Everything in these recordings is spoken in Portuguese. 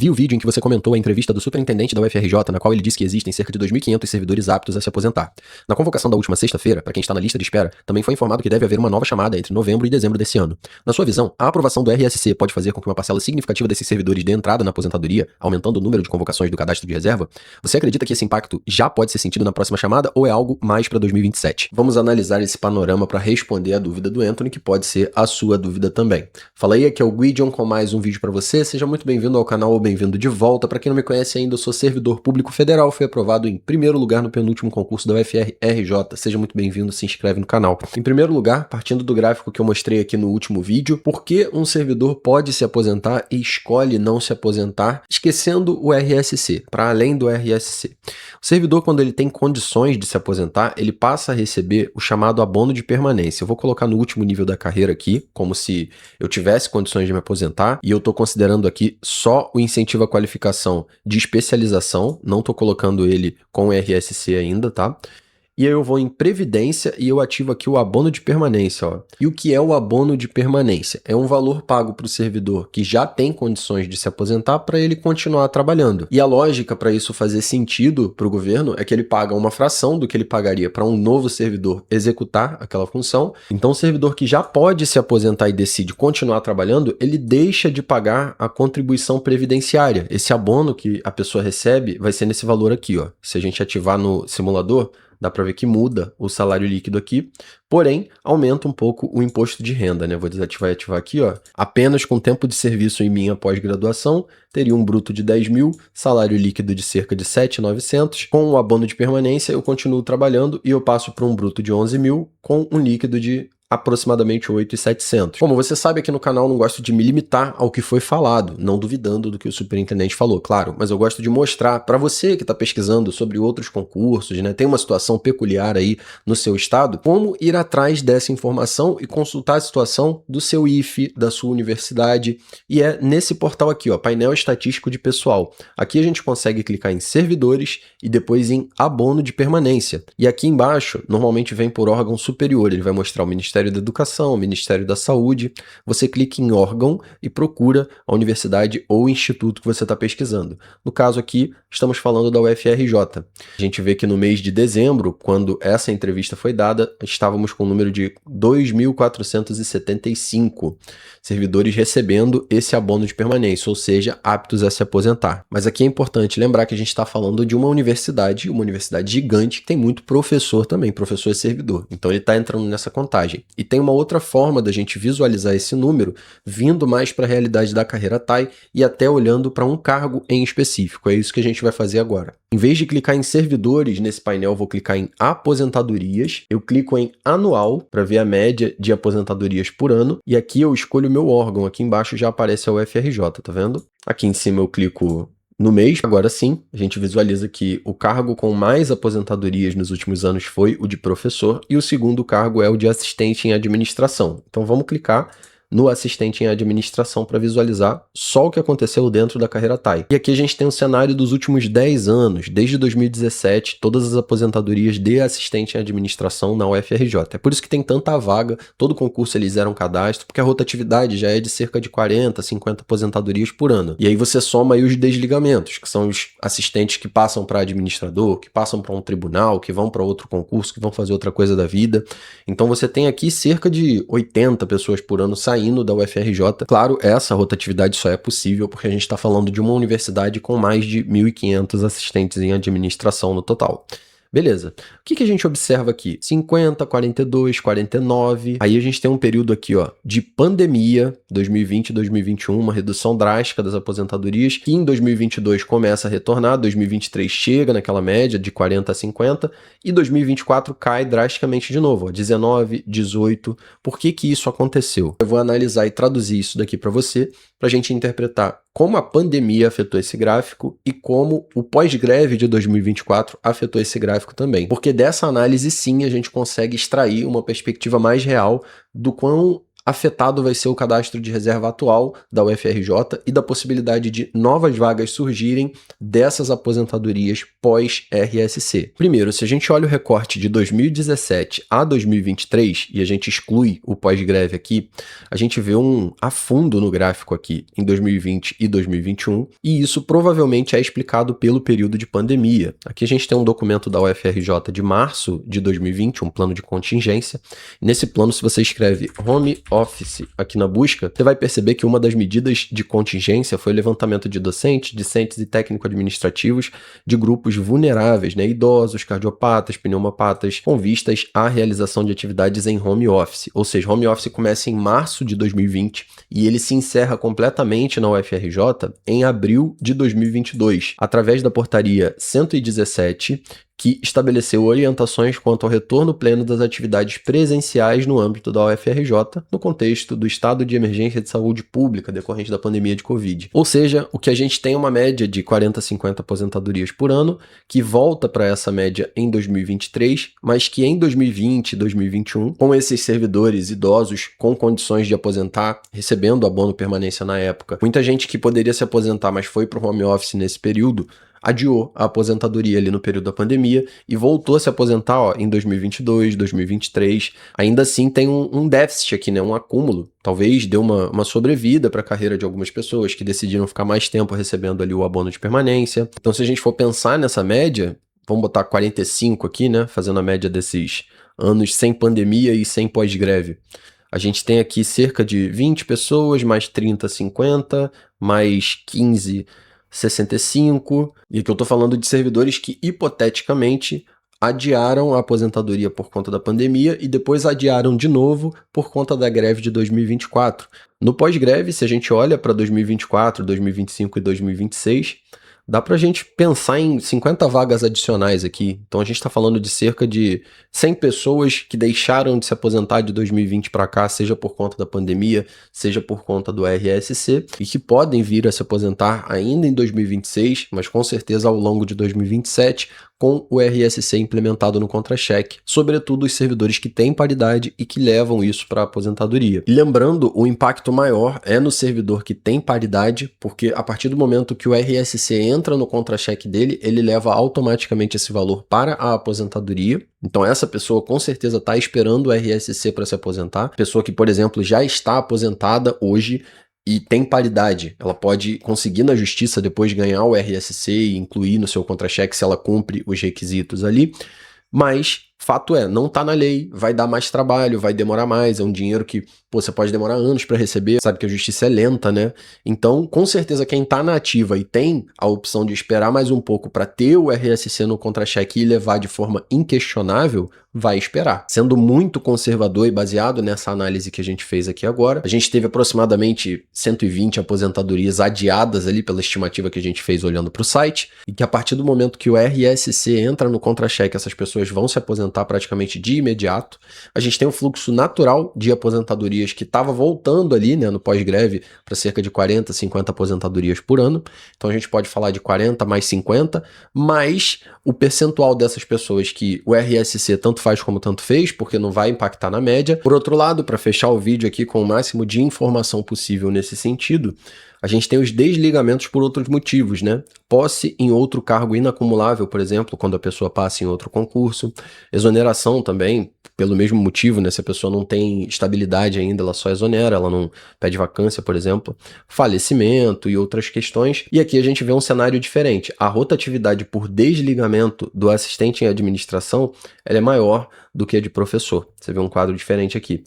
Vi o vídeo em que você comentou a entrevista do superintendente da UFRJ, na qual ele disse que existem cerca de 2.500 servidores aptos a se aposentar. Na convocação da última sexta-feira, para quem está na lista de espera, também foi informado que deve haver uma nova chamada entre novembro e dezembro desse ano. Na sua visão, a aprovação do RSC pode fazer com que uma parcela significativa desses servidores dê entrada na aposentadoria, aumentando o número de convocações do cadastro de reserva? Você acredita que esse impacto já pode ser sentido na próxima chamada ou é algo mais para 2027? Vamos analisar esse panorama para responder a dúvida do Anthony, que pode ser a sua dúvida também. Fala aí, aqui é o Guidion com mais um vídeo para você. Seja muito bem-vindo ao canal ou bem-vindo de volta. Para quem não me conhece ainda, eu sou servidor público federal, fui aprovado em primeiro lugar no penúltimo concurso da UFRJ. Seja muito bem-vindo, se inscreve no canal. Em primeiro lugar, partindo do gráfico que eu mostrei aqui no último vídeo, por que um servidor pode se aposentar e escolhe não se aposentar, esquecendo o RSC, para além do RSC. O servidor, quando ele tem condições de se aposentar, ele passa a receber o chamado abono de permanência. Eu vou colocar no último nível da carreira aqui, como se eu tivesse condições de me aposentar, e eu estou considerando aqui só o incentivo à qualificação de especialização, não estou colocando ele com RSC ainda, tá? E aí eu vou em Previdência e eu ativo aqui o abono de permanência, ó. E o que é o abono de permanência? É um valor pago para o servidor que já tem condições de se aposentar para ele continuar trabalhando. E a lógica para isso fazer sentido para o governo é que ele paga uma fração do que ele pagaria para um novo servidor executar aquela função. Então o servidor que já pode se aposentar e decide continuar trabalhando, ele deixa de pagar a contribuição previdenciária. Esse abono que a pessoa recebe vai ser nesse valor aqui, ó. Se a gente ativar no simulador, dá para ver que muda o salário líquido aqui, porém, aumenta um pouco o imposto de renda, né? Vou desativar e ativar aqui, ó. Apenas com tempo de serviço em minha pós-graduação, teria um bruto de 10 mil, salário líquido de cerca de 7.900. Com o abono de permanência, eu continuo trabalhando e eu passo para um bruto de 11 mil com um líquido de aproximadamente 8.700. Como você sabe, aqui no canal eu não gosto de me limitar ao que foi falado, não duvidando do que o superintendente falou, claro, mas eu gosto de mostrar para você que está pesquisando sobre outros concursos, né, tem uma situação peculiar aí no seu estado, como ir atrás dessa informação e consultar a situação do seu IFE, da sua universidade, e é nesse portal aqui, ó, painel estatístico de pessoal. Aqui a gente consegue clicar em servidores e depois em abono de permanência. E aqui embaixo, normalmente vem por órgão superior, ele vai mostrar o Ministério da Educação, o Ministério da Saúde. Você clica em órgão e procura a universidade ou instituto que você está pesquisando. No caso aqui, estamos falando da UFRJ. A gente vê que no mês de dezembro, quando essa entrevista foi dada, estávamos com um número de 2.475 servidores recebendo esse abono de permanência, ou seja, aptos a se aposentar. Mas aqui é importante lembrar que a gente está falando de uma universidade gigante, que tem muito professor também, professor e servidor. Então ele está entrando nessa contagem. E tem uma outra forma da gente visualizar esse número, vindo mais para a realidade da carreira TAI e até olhando para um cargo em específico. É isso que a gente vai fazer agora. Em vez de clicar em servidores nesse painel, eu vou clicar em aposentadorias. Eu clico em anual para ver a média de aposentadorias por ano. E aqui eu escolho o meu órgão. Aqui embaixo já aparece a UFRJ, tá vendo? Aqui em cima eu clico no mês. Agora sim, a gente visualiza que o cargo com mais aposentadorias nos últimos anos foi o de professor e o segundo cargo é o de assistente em administração. Então vamos clicar no assistente em administração para visualizar só o que aconteceu dentro da carreira TAI. E aqui a gente tem um cenário dos últimos 10 anos, desde 2017, todas as aposentadorias de assistente em administração na UFRJ. É por isso que tem tanta vaga, todo concurso eles eram cadastro, porque a rotatividade já é de cerca de 40, 50 aposentadorias por ano. E aí você soma aí os desligamentos, que são os assistentes que passam para administrador, que passam para um tribunal, que vão para outro concurso, que vão fazer outra coisa da vida. Então você tem aqui cerca de 80 pessoas por ano saindo da UFRJ. Claro, essa rotatividade só é possível porque a gente está falando de uma universidade com mais de 1.500 assistentes em administração no total. Beleza. O que a gente observa aqui? 50, 42, 49. Aí a gente tem um período aqui, ó, de pandemia, 2020 e 2021, uma redução drástica das aposentadorias, que em 2022 começa a retornar, 2023 chega naquela média de 40 a 50 e 2024 cai drasticamente de novo, ó, 19, 18. Por que isso aconteceu? Eu vou analisar e traduzir isso daqui para você, para a gente interpretar como a pandemia afetou esse gráfico e como o pós-greve de 2024 afetou esse gráfico também. Porque dessa análise, sim, a gente consegue extrair uma perspectiva mais real do quão afetado vai ser o cadastro de reserva atual da UFRJ e da possibilidade de novas vagas surgirem dessas aposentadorias pós-RSC. Primeiro, se a gente olha o recorte de 2017 a 2023 e a gente exclui o pós-greve aqui, a gente vê um afundo no gráfico aqui em 2020 e 2021, e isso provavelmente é explicado pelo período de pandemia. Aqui a gente tem um documento da UFRJ de março de 2020, um plano de contingência. Nesse plano, se você escreve home office aqui na busca, você vai perceber que uma das medidas de contingência foi o levantamento de docentes, discentes e técnico-administrativos de grupos vulneráveis, né, idosos, cardiopatas, pneumopatas, com vistas à realização de atividades em home office. Ou seja, home office começa em março de 2020 e ele se encerra completamente na UFRJ em abril de 2022, através da portaria 117, que estabeleceu orientações quanto ao retorno pleno das atividades presenciais no âmbito da UFRJ, no contexto do estado de emergência de saúde pública decorrente da pandemia de Covid. Ou seja, o que a gente tem é uma média de 40 a 50 aposentadorias por ano, que volta para essa média em 2023, mas que em 2020 e 2021, com esses servidores idosos com condições de aposentar, recebendo abono permanência na época, muita gente que poderia se aposentar, mas foi para o home office nesse período, adiou a aposentadoria ali no período da pandemia e voltou a se aposentar em 2022, 2023. Ainda assim tem um déficit aqui, né? Um acúmulo. Talvez dê uma sobrevida para a carreira de algumas pessoas que decidiram ficar mais tempo recebendo ali o abono de permanência. Então, se a gente for pensar nessa média, vamos botar 45 aqui, né? Fazendo a média desses anos sem pandemia e sem pós-greve. A gente tem aqui cerca de 20 pessoas, mais 30, 50, mais 15, 65, e aqui eu estou falando de servidores que hipoteticamente adiaram a aposentadoria por conta da pandemia e depois adiaram de novo por conta da greve de 2024. No pós-greve, se a gente olha para 2024, 2025 e 2026, dá para a gente pensar em 50 vagas adicionais aqui. Então a gente está falando de cerca de 100 pessoas que deixaram de se aposentar de 2020 para cá, seja por conta da pandemia, seja por conta do RSC, e que podem vir a se aposentar ainda em 2026, mas com certeza ao longo de 2027, com o RSC implementado no contra-cheque, sobretudo os servidores que têm paridade e que levam isso para a aposentadoria. E lembrando, o impacto maior é no servidor que tem paridade, porque a partir do momento que o RSC entra no contra-cheque dele, ele leva automaticamente esse valor para a aposentadoria. Então essa pessoa com certeza está esperando o RSC para se aposentar. Pessoa que, por exemplo, já está aposentada hoje e tem paridade, ela pode conseguir na justiça depois ganhar o RSC e incluir no seu contra-cheque se ela cumpre os requisitos ali, mas fato é, não está na lei, vai dar mais trabalho, vai demorar mais, é um dinheiro que você pode demorar anos para receber, sabe que a justiça é lenta, né? Então, com certeza, quem está na ativa e tem a opção de esperar mais um pouco para ter o RSC no contra-cheque e levar de forma inquestionável, vai esperar. Sendo muito conservador e baseado nessa análise que a gente fez aqui agora, a gente teve aproximadamente 120 aposentadorias adiadas ali pela estimativa que a gente fez olhando para o site, e que a partir do momento que o RSC entra no contra-cheque, essas pessoas vão se aposentar praticamente de imediato. A gente tem um fluxo natural de aposentadorias que estava voltando ali, né, no pós-greve para cerca de 40, 50 aposentadorias por ano. Então a gente pode falar de 40 mais 50, mas o percentual dessas pessoas que o RSC tanto faz como tanto fez, porque não vai impactar na média. Por outro lado, para fechar o vídeo aqui com o máximo de informação possível nesse sentido, a gente tem os desligamentos por outros motivos, né? Posse em outro cargo inacumulável, por exemplo, quando a pessoa passa em outro concurso. Exoneração também, pelo mesmo motivo, né? Se a pessoa não tem estabilidade ainda, ela só exonera, ela não pede vacância, por exemplo. Falecimento e outras questões. E aqui a gente vê um cenário diferente. A rotatividade por desligamento do assistente em administração, ela é maior do que a de professor. Você vê um quadro diferente aqui.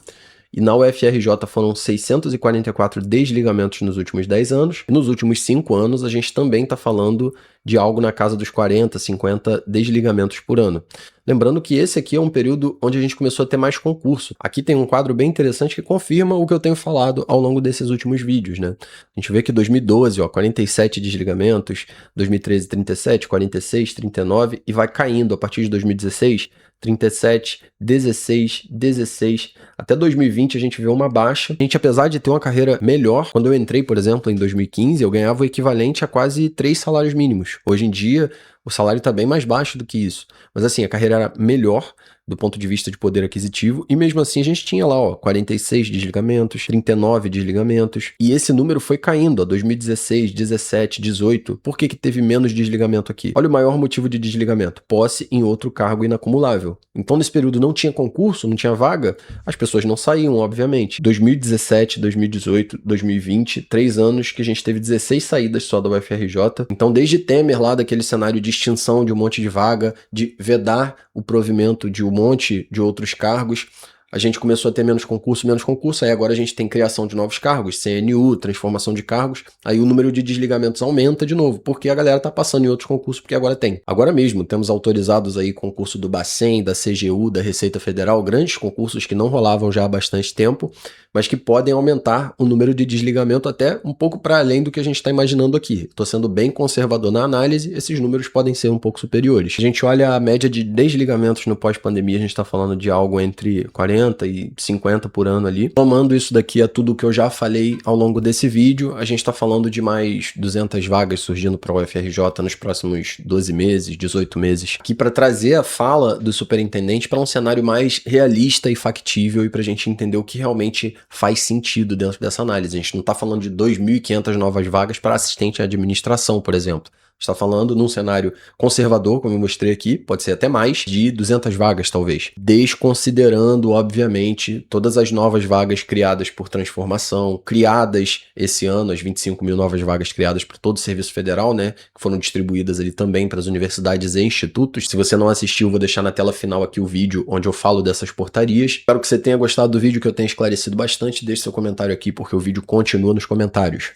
E na UFRJ foram 644 desligamentos nos últimos 10 anos. E nos últimos 5 anos, a gente também está falando de algo na casa dos 40, 50 desligamentos por ano. Lembrando que esse aqui é um período onde a gente começou a ter mais concurso. Aqui tem um quadro bem interessante que confirma o que eu tenho falado ao longo desses últimos vídeos, né? A gente vê que 2012, 47 desligamentos, 2013, 37, 46, 39 e vai caindo a partir de 2016, 37, 16, 16, até 2020 a gente vê uma baixa. A gente, apesar de ter uma carreira melhor, quando eu entrei, por exemplo, em 2015, eu ganhava o equivalente a quase 3 salários mínimos. Hoje em dia, O salário está bem mais baixo do que isso. Mas assim, a carreira era melhor do ponto de vista de poder aquisitivo, e mesmo assim a gente tinha lá, ó, 46 desligamentos, 39 desligamentos, e esse número foi caindo, ó, 2016, 17, 18. Por que que teve menos desligamento aqui? Olha o maior motivo de desligamento: posse em outro cargo inacumulável. Então nesse período não tinha concurso, não tinha vaga, as pessoas não saíam, obviamente. 2017, 2018, 2020, 3 anos que a gente teve 16 saídas só da UFRJ. Então desde Temer lá, daquele cenário de extinção de um monte de vaga, de vedar o provimento de um monte de outros cargos, a gente começou a ter menos concurso, aí agora a gente tem criação de novos cargos, CNU, transformação de cargos, aí o número de desligamentos aumenta de novo, porque a galera tá passando em outros concursos, porque agora tem. Agora mesmo, temos autorizados aí concurso do Bacen, da CGU, da Receita Federal, grandes concursos que não rolavam já há bastante tempo, mas que podem aumentar o número de desligamento até um pouco para além do que a gente está imaginando aqui. Estou sendo bem conservador na análise, esses números podem ser um pouco superiores. A gente olha a média de desligamentos no pós-pandemia, a gente está falando de algo entre 40 e 50 por ano ali. Tomando isso daqui a tudo que eu já falei ao longo desse vídeo, a gente está falando de mais 200 vagas surgindo para o UFRJ nos próximos 12 meses, 18 meses, aqui para trazer a fala do superintendente para um cenário mais realista e factível e para a gente entender o que realmente faz sentido dentro dessa análise. A gente não está falando de 2.500 novas vagas para assistente à administração, por exemplo. Está falando num cenário conservador, como eu mostrei aqui, pode ser até mais, de 200 vagas talvez, desconsiderando, obviamente, todas as novas vagas criadas por transformação, criadas esse ano, as 25 mil novas vagas criadas por todo o Serviço Federal, né, que foram distribuídas ali também para as universidades e institutos. Se você não assistiu, vou deixar na tela final aqui o vídeo onde eu falo dessas portarias. Espero que você tenha gostado do vídeo, que eu tenha esclarecido bastante. Deixe seu comentário aqui, porque o vídeo continua nos comentários.